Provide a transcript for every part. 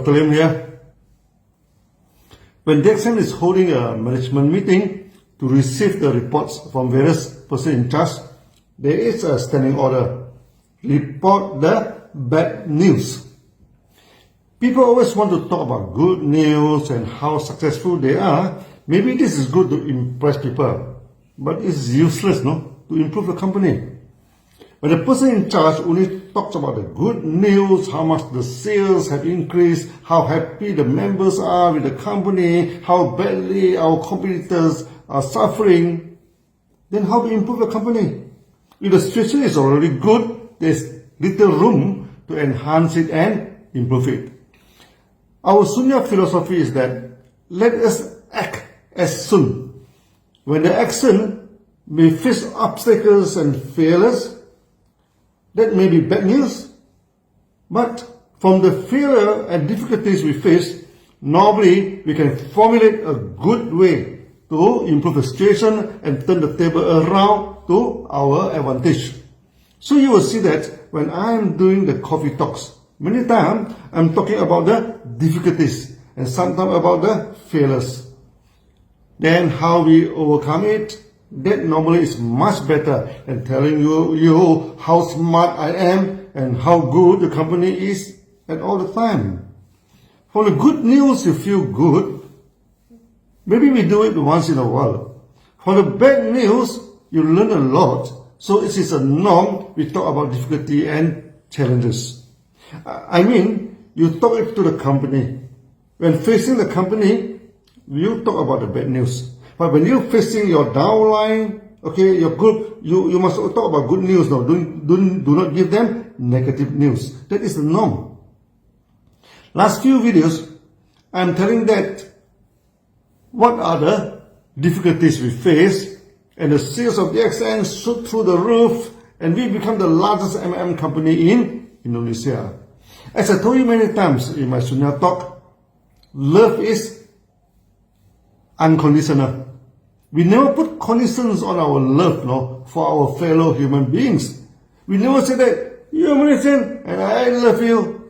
Dr. Lim here. When DXN is holding a management meeting to receive the reports from various persons in charge, there is a standing order. Report the bad news. People always want to talk about good news and how successful they are. Maybe this is good to impress people, but it's useless, no, to improve the company. When the person in charge only talks about the good news, how much the sales have increased, how happy the members are with the company, how badly our competitors are suffering, then how to improve the company? If the situation is already good, there's little room to enhance it and improve it. Our Sunya philosophy is that let us act as soon. When the action may face obstacles and failures, that may be bad news, but from the failure and difficulties we face, normally we can formulate a good way to improve the situation and turn the table around to our advantage. So you will see that when I am doing the coffee talks, many times I'm talking about the difficulties and sometimes about the failures. Then how we overcome it, that normally is much better than telling you how smart I am and how good the company is at all the time. For the good news, you feel good. Maybe we do it once in a while. For the bad news, you learn a lot. So it is a norm. We talk about difficulty and challenges. I mean, you talk it to the company. When facing the company, you talk about the bad news. But when you're facing your downline, okay, your group, you must talk about good news. No, do not give them negative news. That is the norm. Last few videos, I'm telling that what are the difficulties we face, and the sales of DXN shoot through the roof, and we become the largest MM company in Indonesia. As I told you many times in my Sunya talk, love is unconditional. We never put conditions on our love, no, for our fellow human beings. We never say that, you're Malaysian and I love you.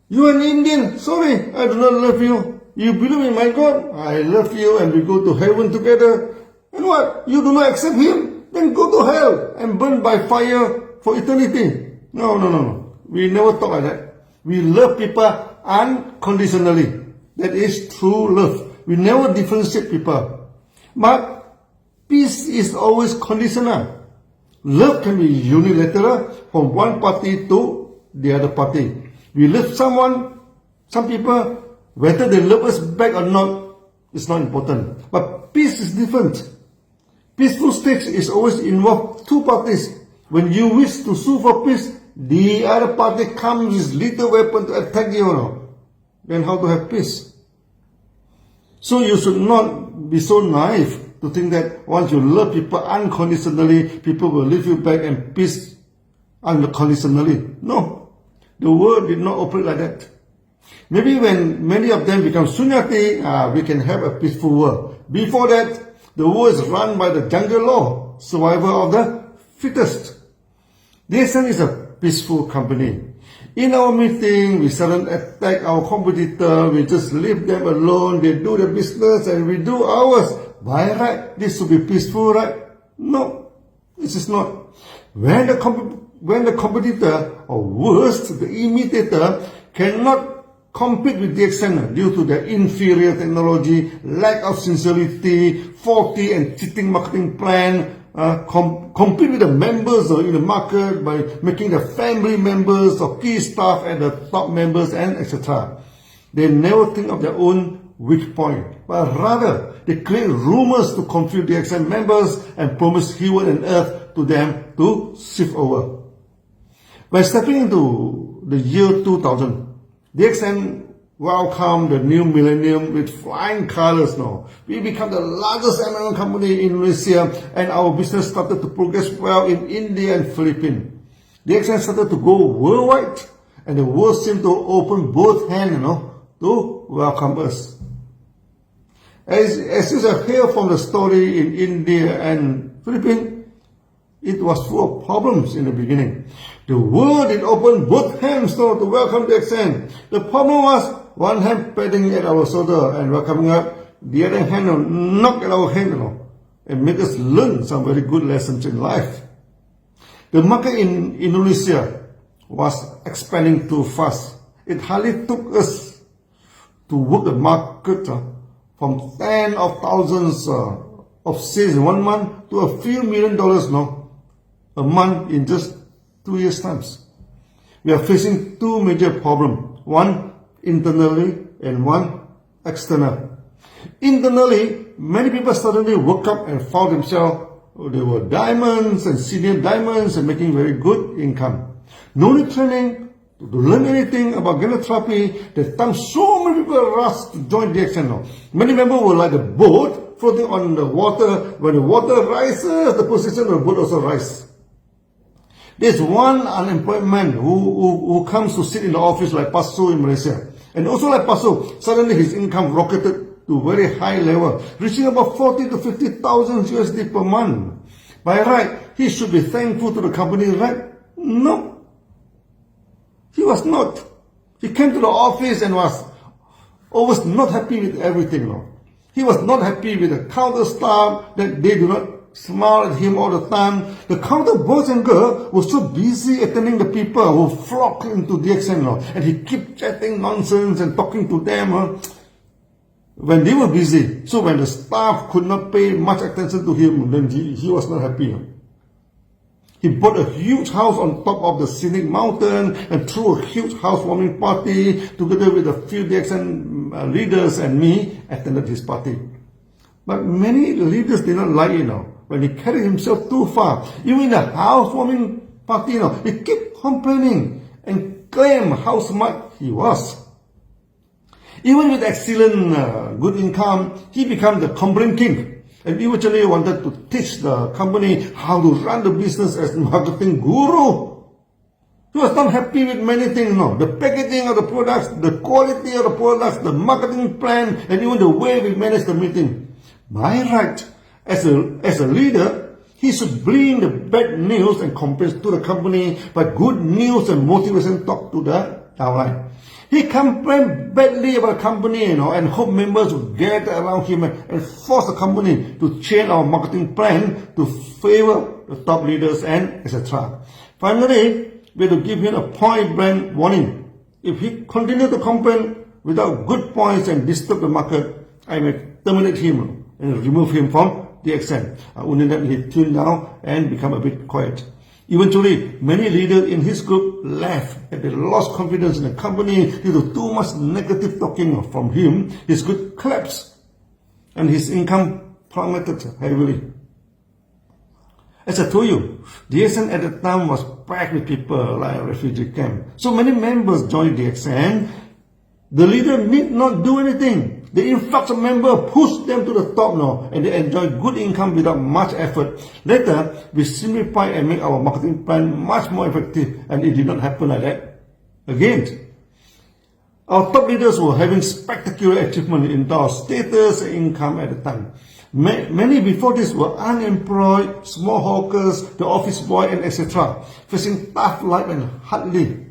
You're an Indian, sorry, I do not love you. You believe in my God, I love you and we go to heaven together. And what? You do not accept him? Then go to hell and burn by fire for eternity. No. We never talk like that. We love people unconditionally. That is true love. We never differentiate people. But peace is always conditional. Love can be unilateral from one party to the other party. We love someone, some people, whether they love us back or not, it's not important. But peace is different. Peaceful state is always involve two parties. When you wish to sue for peace, the other party comes with little weapon to attack you. Then how to have peace? So you should not be so naive to think that once you love people unconditionally, people will leave you back and peace unconditionally. No, the world did not operate like that. Maybe when many of them become Sunyati, we can have a peaceful world. Before that, the world is run by the jungle law, survival of the fittest. DXN is a peaceful company. In our meeting, we suddenly attack our competitor, we just leave them alone, they do their business and we do ours. By right, this should be peaceful, right? No, this is not. When the competitor, or worse, the imitator, cannot compete with DXN due to their inferior technology, lack of sincerity, faulty and cheating marketing plan, compete with the members in the market by making the family members or key staff and the top members and etc. They never think of their own weak point, but rather they create rumors to confuse DXN members and promise heaven and earth to them to shift over. By stepping into the year 2000, DXN welcomed the new millennium with flying colors now. We become the largest MM company in Indonesia and our business started to progress well in India and Philippines. DXN started to go worldwide and the world seemed to open both hands, to welcome us. As you shall hear from the story in India and Philippines, it was full of problems in the beginning. The world did open both hands to welcome DXN. The problem was one hand patting at our shoulder and welcoming us, the other hand knock at our head, and make us learn some very good lessons in life. The market in Indonesia was expanding too fast. It hardly took us to work the market from tens of thousands of sales in 1 month to a few $1 million a month in just 2 years' time. We are facing two major problems, one internally and one external. Internally, many people suddenly woke up and found themselves, they were diamonds and senior diamonds and making very good income. No need training to learn anything about Ganoderma. That time so many people rushed to join DXN. Many members were like a boat floating on the water. When the water rises, the position of the boat also rises. There's one unemployed man who comes to sit in the office like Pasu in Malaysia. And also like Pasu, suddenly his income rocketed to very high level, reaching about 40 to 50,000 USD per month. By right, he should be thankful to the company, right? No. He was not. He came to the office and was not happy with everything. He was not happy with the counter staff, that they do not smile at him all the time. The counter boys and girls were so busy attending the people who flocked into DXN, and he kept chatting nonsense and talking to them when they were busy. So when the staff could not pay much attention to him, then he was not happy. He bought a huge house on top of the scenic mountain and threw a huge housewarming party together with a few DXN leaders, and me attended his party. But many leaders did not like it when he carried himself too far. Even in the housewarming party, he kept complaining and claimed how smart he was. Even with excellent good income, he became the complaint king. And eventually wanted to teach the company how to run the business as marketing guru. He was not happy with many things, the packaging of the products, the quality of the products, the marketing plan, and even the way we manage the meeting. By right, as a leader, he should bring the bad news and complaints to the company, but good news and motivation talk to the downline. He complained badly about the company, and hope members would gather around him and force the company to change our marketing plan to favor the top leaders and etc. Finally, we had to give him a point-blank warning. If he continued to complain without good points and disturb the market, I may terminate him and remove him from DXN. Only then he tuned down and become a bit quiet. Eventually, many leaders in his group left and they lost confidence in the company due to too much negative talking from him. His group collapsed and his income plummeted heavily. As I told you, DXN at the time was packed with people like a refugee camp. So many members joined DXN. The leader need not do anything. The influx of members pushed them to the top now, and they enjoy good income without much effort. Later, we simplify and make our marketing plan much more effective, and it did not happen like that again. Our top leaders were having spectacular achievement in terms of status and income at the time. Many before this were unemployed, small hawkers, the office boy, and etc., facing tough life and hardly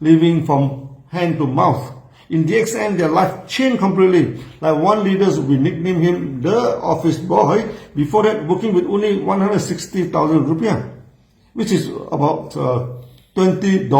living from hand to mouth. In DXN, their life changed completely. Like one leader, we nicknamed him the office boy. Before that, working with only 160,000 rupiah, which is about $20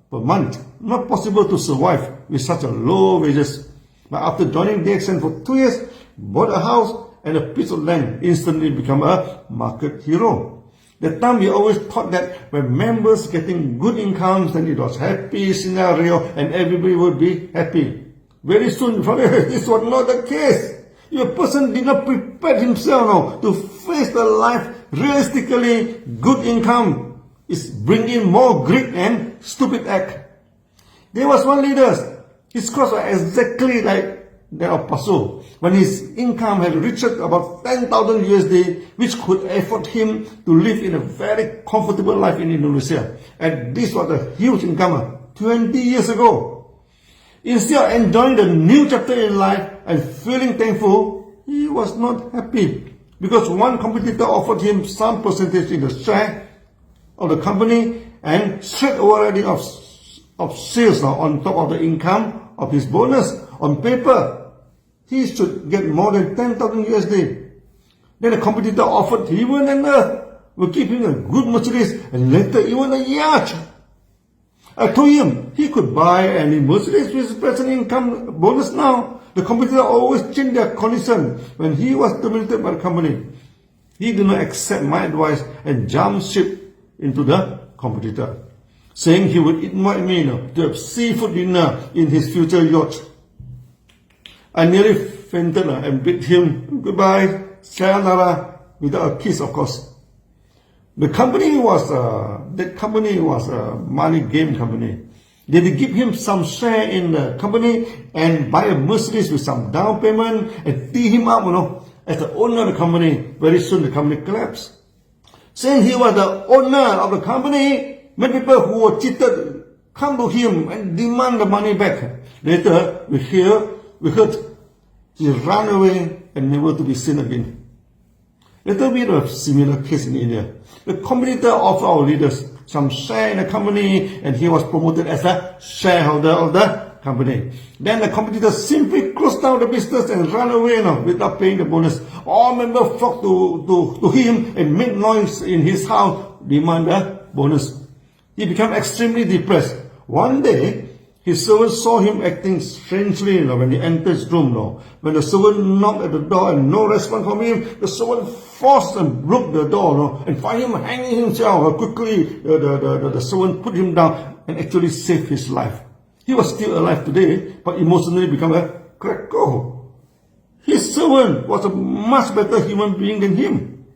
per month. Not possible to survive with such a low wages. But after joining DXN for 2 years, bought a house and a piece of land, instantly become a market hero. That time we always thought that when members getting good incomes, then it was happy scenario and everybody would be happy. Very soon, this was not the case. If a person did not prepare himself to face the life realistically, good income is bringing more greed and stupid act. There was one leader, his costs were exactly like that of Pasu, when his income had reached about 10,000 USD, which could afford him to live in a very comfortable life in Indonesia. And this was a huge income 20 years ago. Instead of enjoying the new chapter in life and feeling thankful, he was not happy because one competitor offered him some percentage in the share of the company and straight awarding of sales on top of the income of his bonus. On paper, he should get more than 10,000 USD. Then the competitor offered heaven and earth, will give him a good Mercedes and later even a yacht. I told him he could buy any Mercedes with his present income bonus now. The competitor always changed their condition when he was terminated by the company. He did not accept my advice and jumped ship into the competitor, saying he would invite me to have seafood dinner in his future yacht. I nearly fainted and bid him goodbye, sayonara, without a kiss, of course. The company was a money game company. They did give him some share in the company and buy a Mercedes with some down payment and tee him up, as the owner of the company. Very soon the company collapsed. Saying he was the owner of the company, many people who were cheated come to him and demand the money back. Later, we heard he ran away and never to be seen again. Later, we had a similar case in India. The competitor offered our leaders some share in the company and he was promoted as a shareholder of the company. Then the competitor simply closed down the business and ran away without paying the bonus. All members flocked to him and made noise in his house, demand the bonus. He became extremely depressed. One day, his servant saw him acting strangely when he entered his room. When the servant knocked at the door and no response from him, the servant forced and broke the door and found him hanging himself. Quickly, the servant put him down and actually saved his life. He was still alive today, but emotionally became a cracker. His servant was a much better human being than him.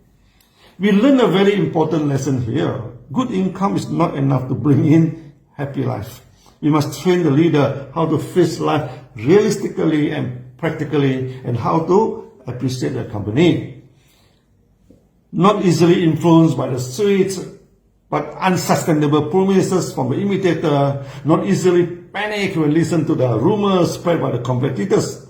We learn a very important lesson here. Good income is not enough to bring in happy life. We must train the leader how to face life realistically and practically and how to appreciate the company. Not easily influenced by the sweet but unsustainable promises from the imitator. Not easily panic when listen to the rumors spread by the competitors.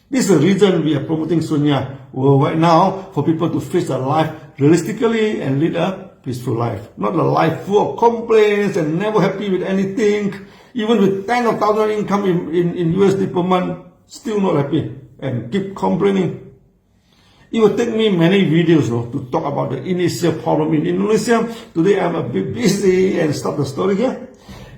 This is the reason we are promoting Sunya worldwide now, for people to face their life realistically and lead a peaceful life. Not a life full of complaints and never happy with anything. Even with tens of thousands of income in USD per month, still not happy and keep complaining. It will take me many videos to talk about the initial problem in Indonesia. Today I'm a bit busy and stop the story here.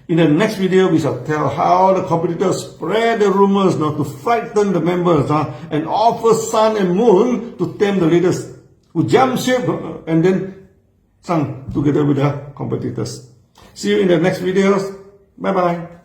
In the next video, we shall tell how the competitors spread the rumors to frighten the members and offer sun and moon to tame the leaders who jump ship and then sung together with the competitors. See you in the next videos. Bye-bye.